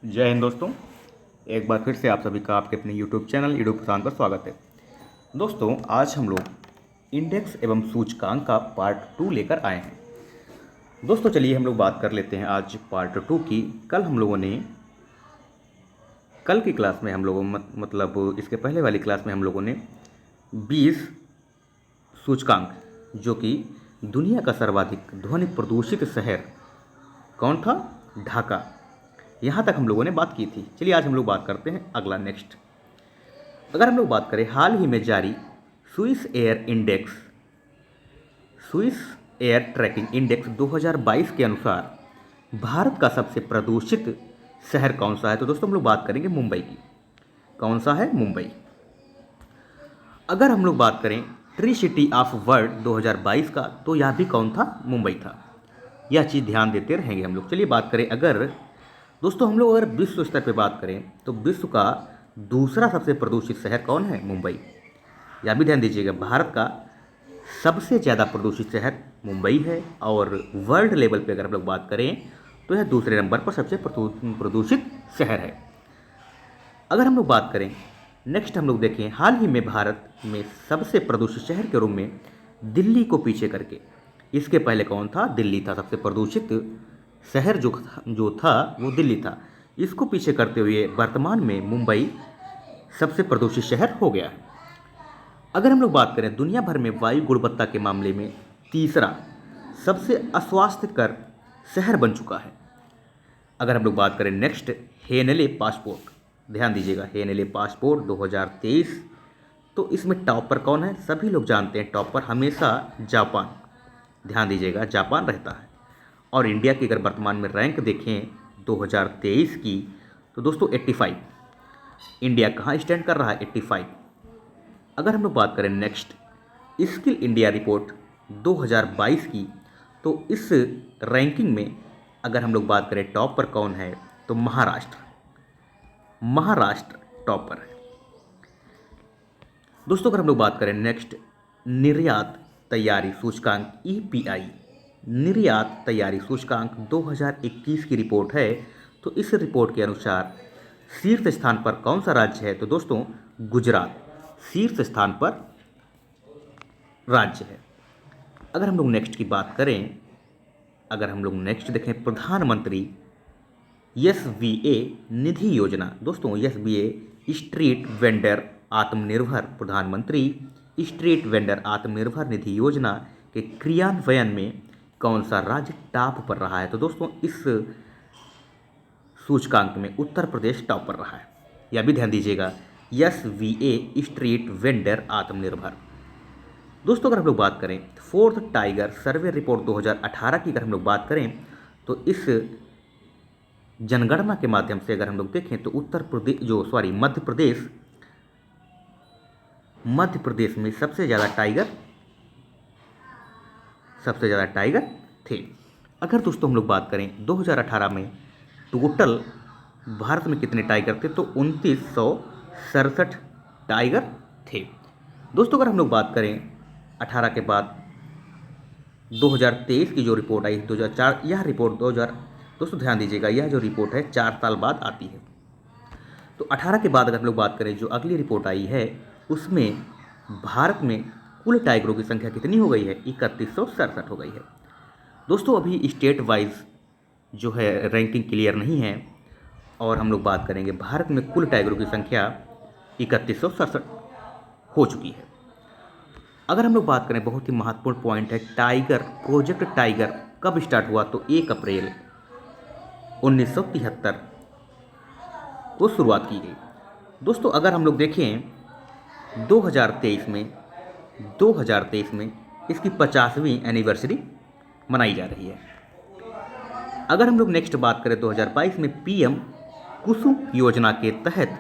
जय हिंद दोस्तों। एक बार फिर से आप सभी का आपके अपने YouTube चैनल ईडू किसान पर स्वागत है। दोस्तों, आज हम लोग इंडेक्स एवं सूचकांक का पार्ट 2 लेकर आए हैं। दोस्तों, चलिए हम लोग बात कर लेते हैं आज पार्ट 2 की। कल की क्लास में हम लोगों मतलब इसके पहले वाली क्लास में हम लोगों ने 20 सूचकांक, जो कि दुनिया का सर्वाधिक ध्वनि प्रदूषित शहर कौन था, ढाका, यहाँ तक हम लोगों ने बात की थी। चलिए आज हम लोग बात करते हैं अगला नेक्स्ट। अगर हम लोग बात करें हाल ही में जारी Swiss air index, Swiss air tracking index 2022 के अनुसार भारत का सबसे प्रदूषित शहर कौन सा है, तो दोस्तों हम लोग बात करेंगे मुंबई की। कौन सा है? मुंबई। अगर हम लोग बात करें ट्री सिटी ऑफ वर्ल्ड 2022 का, तो यह भी कौन था? मुंबई था। यह चीज़ ध्यान देते रहेंगे हम लोग। चलिए बात करें, अगर दोस्तों हम लोग अगर विश्व स्तर पे बात करें तो विश्व का दूसरा सबसे प्रदूषित शहर कौन है? मुंबई। यह भी ध्यान दीजिएगा, भारत का सबसे ज़्यादा प्रदूषित शहर मुंबई है, और वर्ल्ड लेवल पे अगर हम लोग बात करें तो यह दूसरे नंबर पर सबसे प्रदूषित शहर है। अगर हम लोग बात करें नेक्स्ट, हम लोग देखें हाल ही में भारत में सबसे प्रदूषित शहर के रूप में दिल्ली को पीछे करके, इसके पहले कौन था? दिल्ली था। सबसे प्रदूषित शहर जो था वो दिल्ली था। इसको पीछे करते हुए वर्तमान में मुंबई सबसे प्रदूषित शहर हो गया है। अगर हम लोग बात करें दुनिया भर में वायु गुणवत्ता के मामले में तीसरा सबसे अस्वास्थ्यकर शहर बन चुका है। अगर हम लोग बात करें नेक्स्ट, हेनले पासपोर्ट, ध्यान दीजिएगा, हेनले पासपोर्ट 2023, तो इसमें टॉप पर कौन है? सभी लोग जानते हैं टॉप पर हमेशा जापान, ध्यान दीजिएगा, जापान रहता है। और इंडिया की अगर वर्तमान में रैंक देखें 2023 की, तो दोस्तों 85, इंडिया कहाँ स्टैंड कर रहा है? 85। अगर हम लोग बात करें नेक्स्ट, स्किल इंडिया रिपोर्ट 2022 की, तो इस रैंकिंग में अगर हम लोग बात करें टॉप पर कौन है, तो महाराष्ट्र, महाराष्ट्र टॉप पर है। दोस्तों अगर हम लोग बात करें नेक्स्ट, निर्यात तैयारी सूचकांक EPI, निर्यात तैयारी सूचकांक 2021 की रिपोर्ट है। तो इस रिपोर्ट के अनुसार शीर्ष स्थान पर कौन सा राज्य है? तो दोस्तों गुजरात शीर्ष स्थान पर राज्य है। अगर हम लोग नेक्स्ट की बात करें, अगर हम लोग नेक्स्ट देखें प्रधानमंत्री SVA निधि योजना, दोस्तों SVA स्ट्रीट वेंडर आत्मनिर्भर, प्रधानमंत्री स्ट्रीट वेंडर आत्मनिर्भर निधि योजना के क्रियान्वयन में कौन सा राज्य टॉप पर रहा है? तो दोस्तों इस सूचकांक में उत्तर प्रदेश टॉप पर रहा है। यह भी ध्यान दीजिएगा, SVA स्ट्रीट वेंडर आत्मनिर्भर। दोस्तों अगर हम लोग बात करें फोर्थ टाइगर सर्वे रिपोर्ट 2018 की अगर हम लोग बात करें, तो इस जनगणना के माध्यम से अगर हम लोग देखें तो मध्य प्रदेश में सबसे ज़्यादा टाइगर थे। अगर दोस्तों हम लोग बात करें 2018 में टोटल भारत में कितने टाइगर थे, तो 2967 टाइगर थे। दोस्तों अगर हम लोग बात करें 18 के बाद 2023 की जो रिपोर्ट आई 2004, यह रिपोर्ट 2000, दोस्तों ध्यान दीजिएगा, यह जो रिपोर्ट है 4 साल बाद आती है। तो 18 के बाद अगर हम लोग बात करें जो अगली रिपोर्ट आई है, उसमें भारत में कुल टाइगरों की संख्या कितनी हो गई है? 3167 हो गई है। दोस्तों अभी स्टेट वाइज जो है रैंकिंग क्लियर नहीं है, और हम लोग बात करेंगे भारत में कुल टाइगरों की संख्या 3167 हो चुकी है। अगर हम लोग बात करें, बहुत ही महत्वपूर्ण पॉइंट है, प्रोजेक्ट टाइगर कब स्टार्ट हुआ? तो 1 अप्रैल 1973 को शुरुआत की गई। दोस्तों अगर हम लोग देखें 2023 में इसकी 50वीं एनिवर्सरी मनाई जा रही है। अगर हम लोग नेक्स्ट बात करें 2022 में PM कुसुम योजना के तहत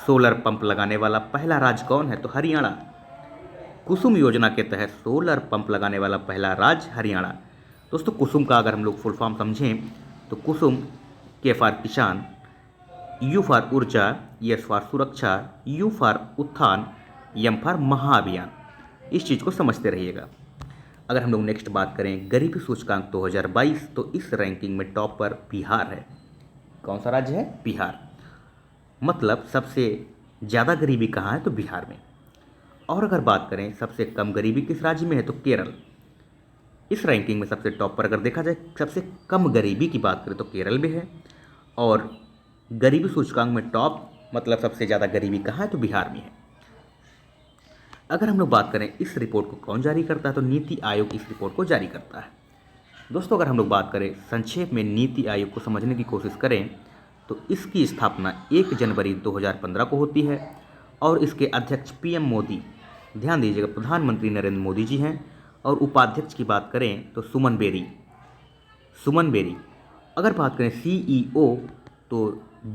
सोलर पंप लगाने वाला पहला राज्य कौन है? तो हरियाणा। कुसुम योजना के तहत सोलर पंप लगाने वाला पहला राज्य हरियाणा। दोस्तों कुसुम का अगर हम लोग फुल फॉर्म समझें तो कुसुम, K फॉर किसान, U फॉर ऊर्जा, S फॉर सुरक्षा, U फॉर उत्थान, M फॉर महाअभियान। इस चीज़ को समझते रहिएगा। अगर हम लोग नेक्स्ट बात करें गरीबी सूचकांक 2022, तो इस रैंकिंग में टॉप पर बिहार है। कौन सा राज्य है? बिहार। मतलब सबसे ज़्यादा गरीबी कहाँ है? तो बिहार में। और अगर बात करें सबसे कम गरीबी किस राज्य में है? तो केरल। इस रैंकिंग में सबसे टॉप पर अगर देखा जाए सबसे कम गरीबी की बात करें तो केरल में है। और गरीबी सूचकांक में टॉप मतलब सबसे ज़्यादा गरीबी कहाँ है? तो बिहार में है। अगर हम लोग बात करें इस रिपोर्ट को कौन जारी करता है? तो नीति आयोग इस रिपोर्ट को जारी करता है। दोस्तों अगर हम लोग बात करें संक्षेप में नीति आयोग को समझने की कोशिश करें तो इसकी स्थापना 1 जनवरी 2015 को होती है और इसके अध्यक्ष पीएम मोदी, ध्यान दीजिएगा प्रधानमंत्री नरेंद्र मोदी जी हैं। और उपाध्यक्ष की बात करें तो सुमन बेरी। अगर बात करें सीईओ तो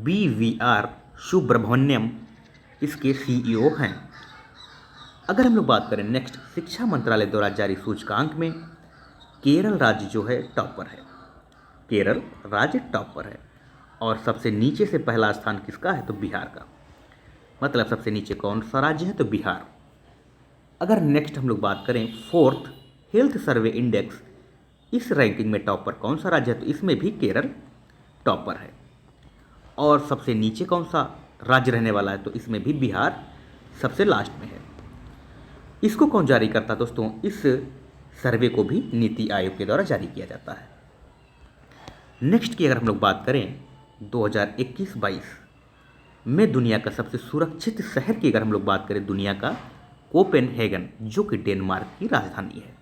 BVR सुब्रह्मण्यम इसके सीईओ हैं। अगर हम लोग बात करें नेक्स्ट शिक्षा मंत्रालय द्वारा जारी सूचकांक में केरल राज्य जो है टॉप पर है। केरल राज्य टॉप पर है और सबसे नीचे से पहला स्थान किसका है? तो बिहार का। मतलब सबसे नीचे कौन सा राज्य है? तो बिहार। अगर नेक्स्ट हम लोग बात करें फोर्थ हेल्थ सर्वे इंडेक्स, इस रैंकिंग में टॉप पर कौन सा राज्य है? तो इसमें भी केरल टॉप पर है। और सबसे नीचे कौन सा राज्य रहने वाला है? तो इसमें भी बिहार सबसे लास्ट में है। इसको कौन जारी करता है? दोस्तों इस सर्वे को भी नीति आयोग के द्वारा जारी किया जाता है। नेक्स्ट की अगर हम लोग बात करें 2021-22 में दुनिया का सबसे सुरक्षित शहर की अगर हम लोग बात करें दुनिया का, कोपेनहेगन जो कि डेनमार्क की राजधानी है।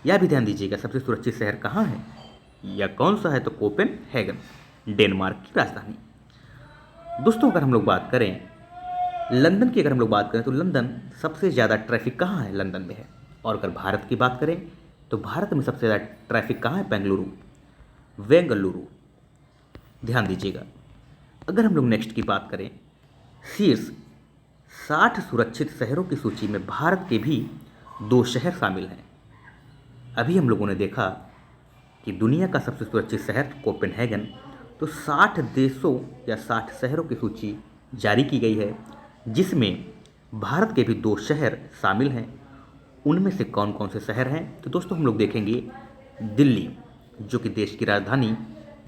यह भी ध्यान दीजिएगा सबसे सुरक्षित शहर कहाँ है या कौन सा है? तो कोपेनहेगन डेनमार्क की राजधानी। दोस्तों अगर हम लोग बात करें लंदन की अगर हम लोग बात करें तो लंदन सबसे ज़्यादा ट्रैफिक कहाँ है? लंदन में है। और अगर भारत की बात करें तो भारत में सबसे ज़्यादा ट्रैफिक कहाँ है? बेंगलुरु। ध्यान दीजिएगा। अगर हम लोग नेक्स्ट की बात करें शीर्ष 60 सुरक्षित शहरों की सूची में भारत के भी 2 शहर शामिल हैं। अभी हम लोगों ने देखा कि दुनिया का सबसे सुरक्षित शहर कोपेनहेगन, तो 60 देशों या 60 शहरों की सूची जारी की गई है जिसमें भारत के भी 2 शहर शामिल हैं। उनमें से कौन कौन से शहर हैं? तो दोस्तों हम लोग देखेंगे दिल्ली जो कि देश की राजधानी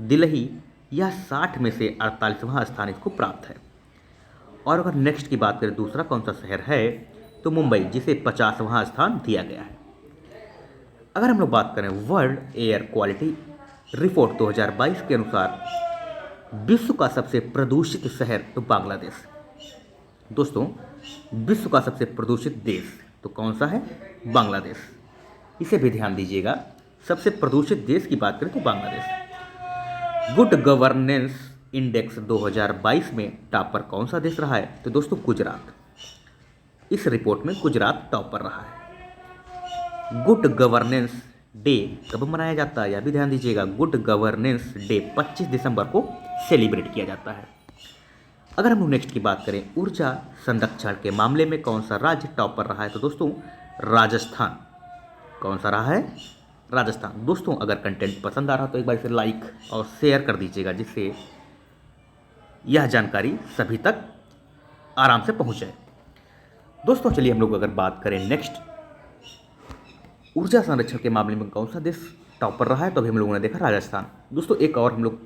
दिल्ली, यह 60 में से 48वां स्थान इसको प्राप्त है। और अगर नेक्स्ट की बात करें दूसरा कौन सा शहर है? तो मुंबई जिसे 50वां स्थान दिया गया है। अगर हम लोग बात करें वर्ल्ड एयर क्वालिटी रिपोर्ट 2022 के अनुसार विश्व का सबसे प्रदूषित शहर तो बांग्लादेश। दोस्तों विश्व का सबसे प्रदूषित देश तो कौन सा है? बांग्लादेश। इसे भी ध्यान दीजिएगा, सबसे प्रदूषित देश की बात करें तो बांग्लादेश। गुड गवर्नेंस इंडेक्स 2022 में टॉप पर कौन सा देश रहा है? तो दोस्तों गुजरात। इस रिपोर्ट में गुजरात टॉप पर रहा है। गुड गवर्नेंस डे कब मनाया जाता है? यह भी ध्यान दीजिएगा, गुड गवर्नेंस डे 25 दिसंबर को सेलिब्रेट किया जाता है। अगर हम नेक्स्ट की बात करें ऊर्जा संरक्षण के मामले में कौन सा राज्य टॉप पर रहा है? तो दोस्तों राजस्थान। कौन सा रहा है? राजस्थान। दोस्तों अगर कंटेंट पसंद आ रहा तो एक बार इसे लाइक और शेयर कर दीजिएगा जिससे यह जानकारी सभी तक आराम से पहुंच जाए। दोस्तों चलिए हम लोग अगर बात करें नेक्स्ट ऊर्जा संरक्षण के मामले में कौन सा देश टॉप पर रहा है, तो अभी हम लोगों ने देखा राजस्थान। दोस्तों एक और हम लोग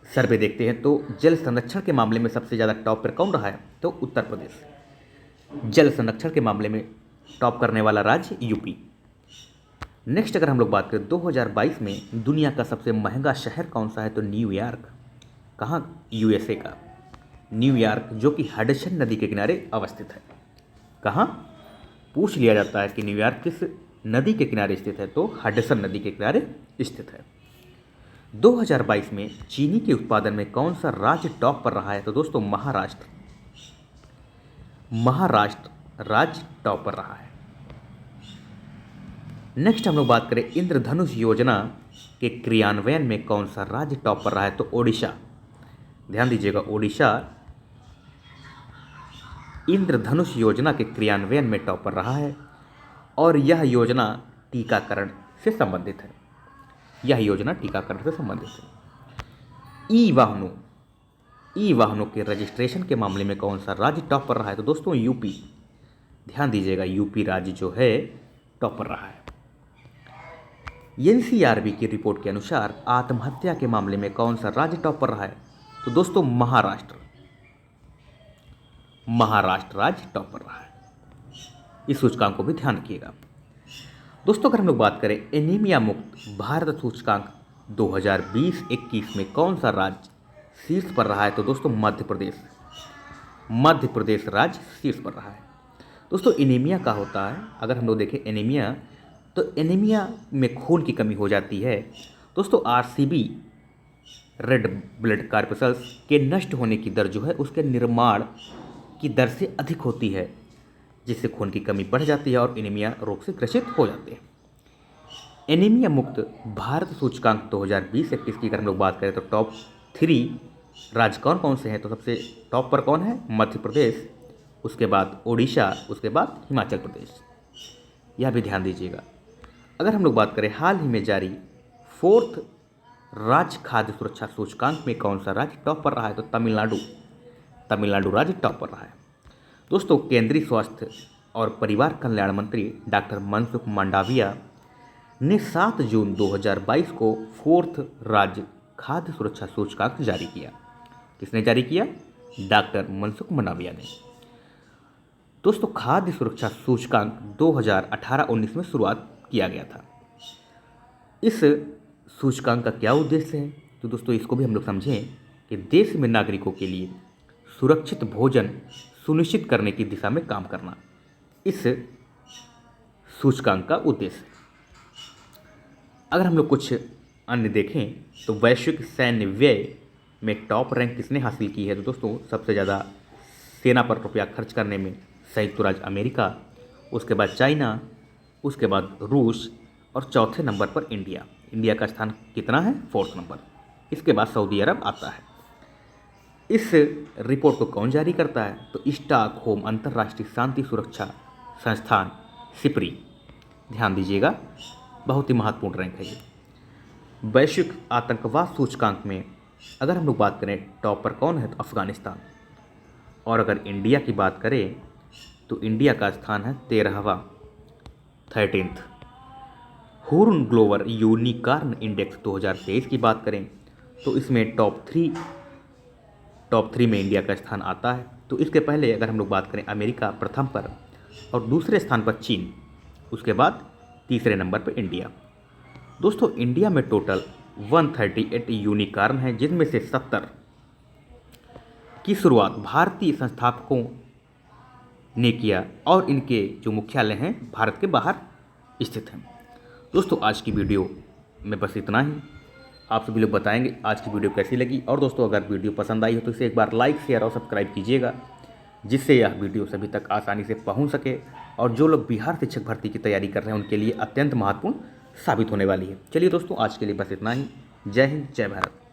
सर्वे देखते हैं तो जल संरक्षण के मामले में सबसे ज़्यादा टॉप पर कौन रहा है? तो उत्तर प्रदेश। जल संरक्षण के मामले में टॉप करने वाला राज्य यूपी। नेक्स्ट अगर हम लोग बात करें 2022 में दुनिया का सबसे महंगा शहर कौन सा है? तो न्यूयॉर्क। कहाँ? यूएसए का न्यूयॉर्क जो कि हडसन नदी के किनारे अवस्थित है। कहाँ? पूछ लिया जाता है कि न्यूयॉर्क किस नदी के किनारे स्थित है? तो हडसन नदी के किनारे स्थित है। 2022 में चीनी के उत्पादन में कौन सा राज्य टॉप पर रहा है? तो दोस्तों महाराष्ट्र राज्य टॉप पर रहा है। नेक्स्ट हम लोग बात करें इंद्रधनुष योजना के क्रियान्वयन में कौन सा राज्य टॉप पर रहा है? तो ओडिशा। ध्यान दीजिएगा, ओडिशा इंद्रधनुष योजना के क्रियान्वयन में टॉप पर रहा है और यह योजना टीकाकरण से संबंधित है। ई वाहनों के रजिस्ट्रेशन के मामले में कौन सा राज्य टॉप पर रहा है? तो दोस्तों यूपी। ध्यान दीजिएगा, यूपी राज्य जो है टॉप पर रहा है। एनसीआरबी की रिपोर्ट के अनुसार आत्महत्या के मामले में कौन सा राज्य टॉप पर रहा है? तो दोस्तों महाराष्ट्र राज्य टॉप पर रहा है। इस सूचकांक को भी ध्यान रखिएगा। दोस्तों अगर हम लोग बात करें एनीमिया मुक्त भारत सूचकांक 2020-21 में कौन सा राज्य शीर्ष पर रहा है? तो दोस्तों मध्य प्रदेश राज्य शीर्ष पर रहा है। दोस्तों एनीमिया का होता है, अगर हम लोग देखें एनीमिया, तो एनीमिया में खून की कमी हो जाती है। दोस्तों आरसीबी रेड ब्लड कार्पसेल्स के नष्ट होने की दर जो है उसके निर्माण की दर से अधिक होती है, जिससे खून की कमी बढ़ जाती है और एनीमिया रोग से ग्रसित हो जाते हैं। एनीमिया मुक्त भारत सूचकांक 2020-21 की अगर हम लोग बात करें तो टॉप 3 राज्य कौन कौन से हैं? तो सबसे टॉप पर कौन है? मध्य प्रदेश, उसके बाद ओडिशा, उसके बाद हिमाचल प्रदेश। यह भी ध्यान दीजिएगा। अगर हम लोग बात करें हाल ही में जारी 4th राज्य खाद्य सुरक्षा सूचकांक में कौन सा राज्य टॉप पर रहा है? तो तमिलनाडु राज्य टॉप पर रहा है। दोस्तों केंद्रीय स्वास्थ्य और परिवार कल्याण मंत्री डॉक्टर मनसुख मंडाविया ने 7 जून 2022 को 4th राज्य खाद्य सुरक्षा सूचकांक जारी किया। किसने जारी किया? डॉक्टर मनसुख मंडाविया ने। दोस्तों खाद्य सुरक्षा सूचकांक 2018-19 में शुरुआत किया गया था। इस सूचकांक का क्या उद्देश्य है? तो दोस्तों इसको भी हम लोग समझें कि देश में नागरिकों के लिए सुरक्षित भोजन सुनिश्चित करने की दिशा में काम करना इस सूचकांक का उद्देश्य। अगर हम लोग कुछ अन्य देखें तो वैश्विक सैन्य व्यय में टॉप रैंक किसने हासिल की है? तो दोस्तों सबसे ज़्यादा सेना पर रुपया खर्च करने में संयुक्त राज्य अमेरिका, उसके बाद चाइना, उसके बाद रूस और चौथे नंबर पर इंडिया। इंडिया का स्थान कितना है? 4th number. इसके बाद सऊदी अरब आता है। इस रिपोर्ट को कौन जारी करता है? तो स्टॉकहोम अंतर्राष्ट्रीय शांति सुरक्षा संस्थान सिप्री। ध्यान दीजिएगा, बहुत ही महत्वपूर्ण रैंक है ये। वैश्विक आतंकवाद सूचकांक में अगर हम लोग बात करें टॉप पर कौन है? तो अफगानिस्तान। और अगर इंडिया की बात करें तो इंडिया का स्थान है 13th। हुर्न ग्लोबल यूनिकॉर्न इंडेक्स 2023 की बात करें तो इसमें टॉप 3 में इंडिया का स्थान आता है। तो इसके पहले अगर हम लोग बात करें अमेरिका प्रथम पर और दूसरे स्थान पर चीन, उसके बाद तीसरे नंबर पर इंडिया। दोस्तों इंडिया में टोटल 138 यूनिकॉर्न हैं, जिनमें से 70 की शुरुआत भारतीय संस्थापकों ने किया और इनके जो मुख्यालय हैं भारत के बाहर स्थित हैं। दोस्तों आज की वीडियो में बस इतना ही। आप सभी लोग बताएंगे आज की वीडियो कैसी लगी, और दोस्तों अगर वीडियो पसंद आई हो तो इसे एक बार लाइक, शेयर और सब्सक्राइब कीजिएगा, जिससे यह वीडियो सभी तक आसानी से पहुंच सके और जो लोग बिहार शिक्षक भर्ती की तैयारी कर रहे हैं उनके लिए अत्यंत महत्वपूर्ण साबित होने वाली है। चलिए दोस्तों आज के लिए बस इतना ही। जय हिंद, जय भारत।